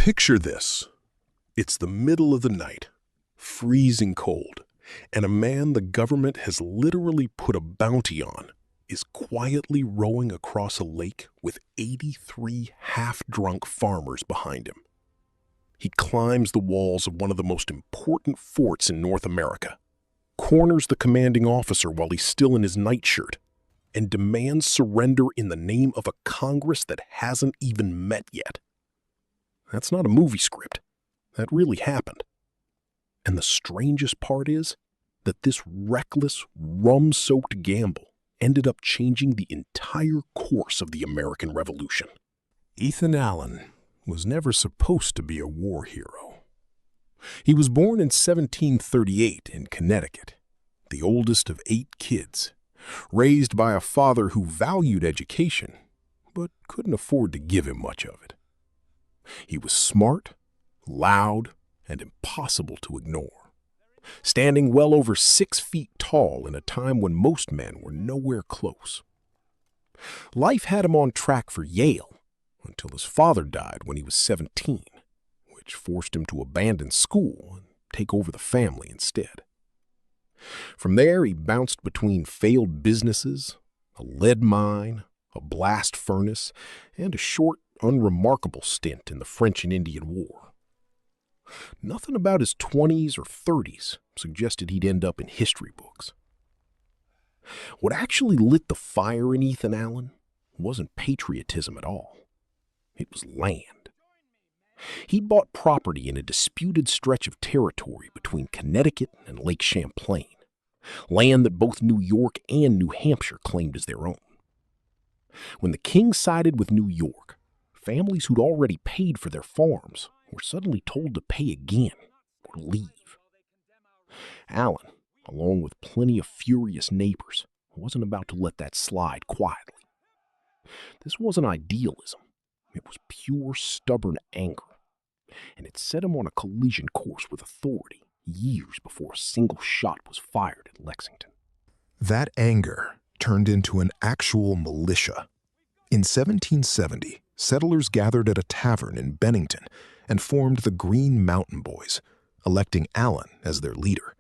Picture this. It's the middle of the night, freezing cold, and a man the government has literally put a bounty on is quietly rowing across a lake with 83 half-drunk farmers behind him. He climbs the walls of one of the most important forts in North America, corners the commanding officer while he's still in his nightshirt, and demands surrender in the name of a Congress that hasn't even met yet. That's not a movie script. That really happened. And the strangest part is that this reckless, rum-soaked gamble ended up changing the entire course of the American Revolution. Ethan Allen was never supposed to be a war hero. He was born in 1738 in Connecticut, the oldest of 8 kids, raised by a father who valued education, but couldn't afford to give him much of it. He was smart, loud, and impossible to ignore, standing well over 6 feet tall in a time when most men were nowhere close. Life had him on track for Yale until his father died when he was 17, which forced him to abandon school and take over the family instead. From there, he bounced between failed businesses, a lead mine, a blast furnace, and a short, unremarkable stint in the French and Indian War. Nothing about his 20s or 30s suggested he'd end up in history books. What actually lit the fire in Ethan Allen wasn't patriotism at all. It was land. He'd bought property in a disputed stretch of territory between Connecticut and Lake Champlain, land that both New York and New Hampshire claimed as their own. When the king sided with New York, families who'd already paid for their farms were suddenly told to pay again or leave. Allen, along with plenty of furious neighbors, wasn't about to let that slide quietly. This wasn't idealism. It was pure, stubborn anger, and it set him on a collision course with authority years before a single shot was fired at Lexington. That anger turned into an actual militia. In 1770, settlers gathered at a tavern in Bennington and formed the Green Mountain Boys, electing Allen as their leader.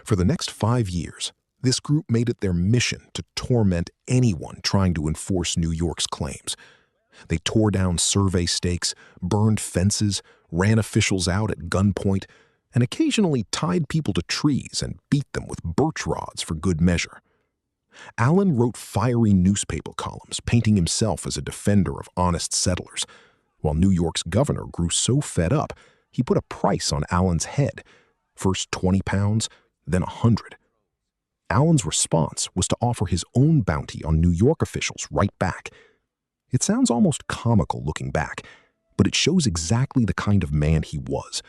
For the next 5 years, this group made it their mission to torment anyone trying to enforce New York's claims. They tore down survey stakes, burned fences, ran officials out at gunpoint, and occasionally tied people to trees and beat them with birch rods for good measure. Allen wrote fiery newspaper columns, painting himself as a defender of honest settlers, while New York's governor grew so fed up, he put a price on Allen's head, first 20 pounds, then 100. Allen's response was to offer his own bounty on New York officials right back. It sounds almost comical looking back, but it shows exactly the kind of man he was: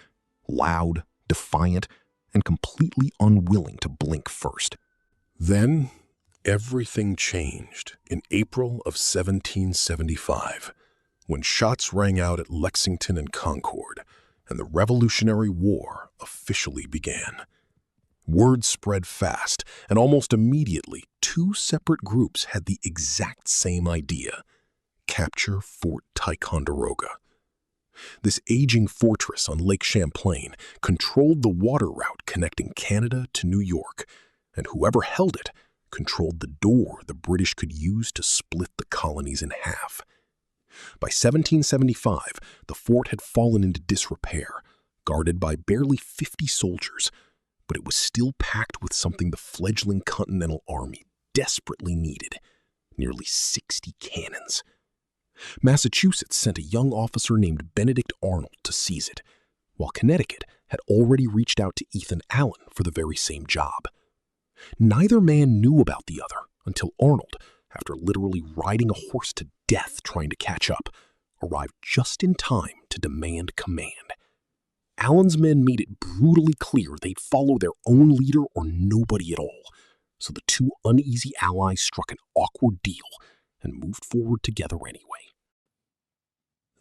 loud, defiant, and completely unwilling to blink first. Then, everything changed in April of 1775, when shots rang out at Lexington and Concord, and the Revolutionary War officially began. Word spread fast, and almost immediately, 2 separate groups had the exact same idea: capture Fort Ticonderoga. This aging fortress on Lake Champlain controlled the water route connecting Canada to New York, and whoever held it controlled the door the British could use to split the colonies in half. By 1775, the fort had fallen into disrepair, guarded by barely 50 soldiers, but it was still packed with something the fledgling Continental Army desperately needed: nearly 60 cannons. Massachusetts sent a young officer named Benedict Arnold to seize it, while Connecticut had already reached out to Ethan Allen for the very same job. Neither man knew about the other until Arnold, after literally riding a horse to death trying to catch up, arrived just in time to demand command. Allen's men made it brutally clear they'd follow their own leader or nobody at all, so the 2 uneasy allies struck an awkward deal and moved forward together anyway.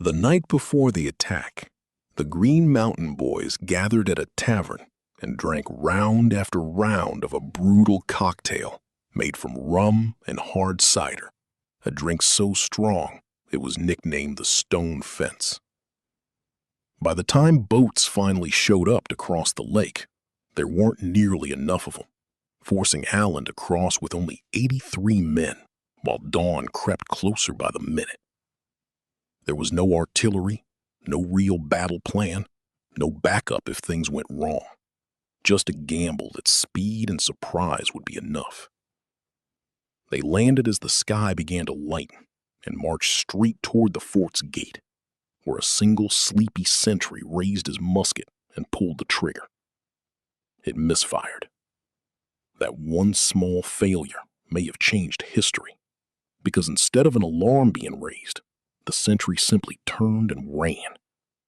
The night before the attack, the Green Mountain Boys gathered at a tavern and drank round after round of a brutal cocktail made from rum and hard cider, a drink so strong it was nicknamed the Stone Fence. By the time boats finally showed up to cross the lake, there weren't nearly enough of them, forcing Allen to cross with only 83 men, while dawn crept closer by the minute. There was no artillery, no real battle plan, no backup if things went wrong. Just a gamble that speed and surprise would be enough. They landed as the sky began to lighten and marched straight toward the fort's gate, where a single sleepy sentry raised his musket and pulled the trigger. It misfired. That one small failure may have changed history, because instead of an alarm being raised, the sentry simply turned and ran,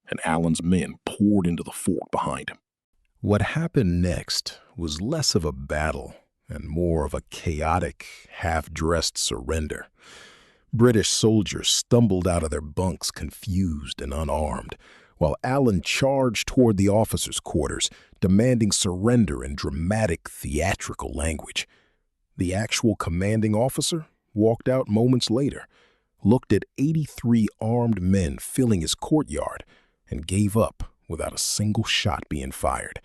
and Allen's men poured into the fort behind him. What happened next was less of a battle and more of a chaotic, half-dressed surrender. British soldiers stumbled out of their bunks confused and unarmed, while Allen charged toward the officers' quarters, demanding surrender in dramatic, theatrical language. The actual commanding officer walked out moments later, looked at 83 armed men filling his courtyard, and gave up without a single shot being fired.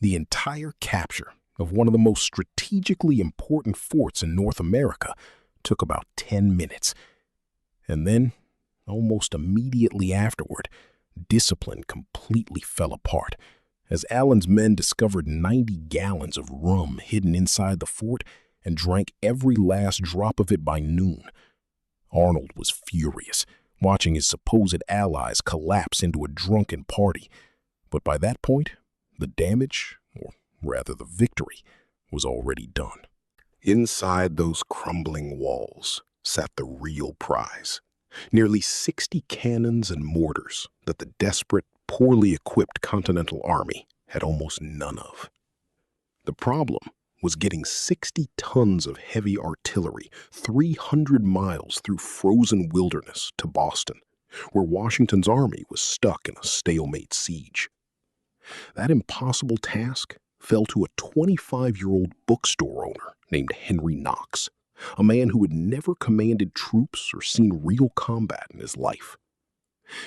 The entire capture of one of the most strategically important forts in North America took about 10 minutes. And then, almost immediately afterward, discipline completely fell apart, as Allen's men discovered 90 gallons of rum hidden inside the fort and drank every last drop of it by noon. Arnold was furious, watching his supposed allies collapse into a drunken party. But by that point, the damage, or rather the victory, was already done. Inside those crumbling walls sat the real prize. Nearly 60 cannons and mortars that the desperate, poorly equipped Continental Army had almost none of. The problem was getting 60 tons of heavy artillery 300 miles through frozen wilderness to Boston, where Washington's army was stuck in a stalemate siege. That impossible task fell to a 25-year-old bookstore owner named Henry Knox, a man who had never commanded troops or seen real combat in his life.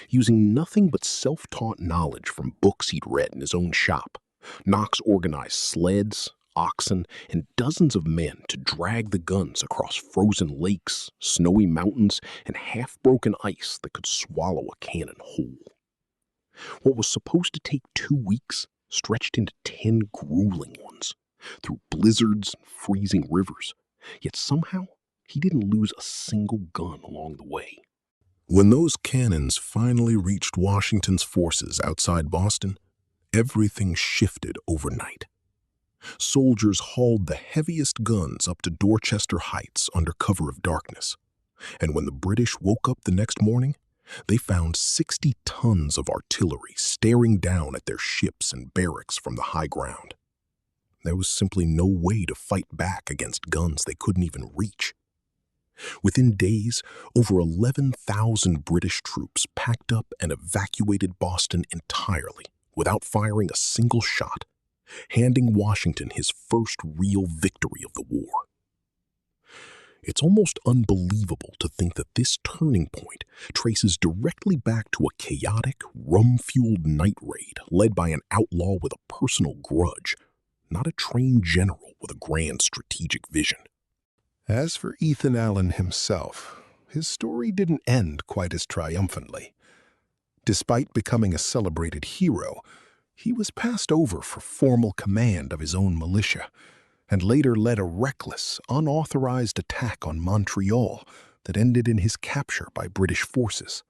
Using nothing but self-taught knowledge from books he'd read in his own shop, Knox organized sleds, oxen, and dozens of men to drag the guns across frozen lakes, snowy mountains, and half-broken ice that could swallow a cannon whole. What was supposed to take 2 weeks stretched into 10 grueling ones, through blizzards and freezing rivers, yet somehow he didn't lose a single gun along the way. When those cannons finally reached Washington's forces outside Boston, everything shifted overnight. Soldiers hauled the heaviest guns up to Dorchester Heights under cover of darkness, and when the British woke up the next morning, they found 60 tons of artillery staring down at their ships and barracks from the high ground. There was simply no way to fight back against guns they couldn't even reach. Within days, over 11,000 British troops packed up and evacuated Boston entirely without firing a single shot, handing Washington his first real victory of the war. It's almost unbelievable to think that this turning point traces directly back to a chaotic, rum-fueled night raid led by an outlaw with a personal grudge, not a trained general with a grand strategic vision. As for Ethan Allen himself, his story didn't end quite as triumphantly. Despite becoming a celebrated hero, he was passed over for formal command of his own militia, and later led a reckless, unauthorized attack on Montreal that ended in his capture by British forces.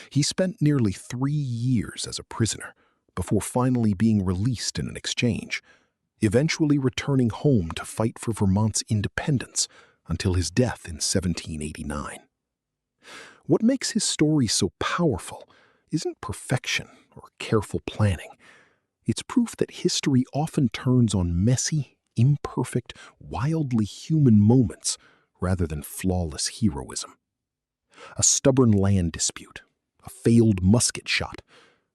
He spent nearly 3 years as a prisoner before finally being released in an exchange, eventually returning home to fight for Vermont's independence until his death in 1789. What makes his story so powerful isn't perfection or careful planning. It's proof that history often turns on messy, imperfect, wildly human moments rather than flawless heroism. A stubborn land dispute, a failed musket shot,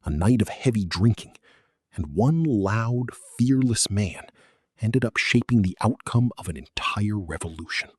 a night of heavy drinking, and one loud, fearless man ended up shaping the outcome of an entire revolution.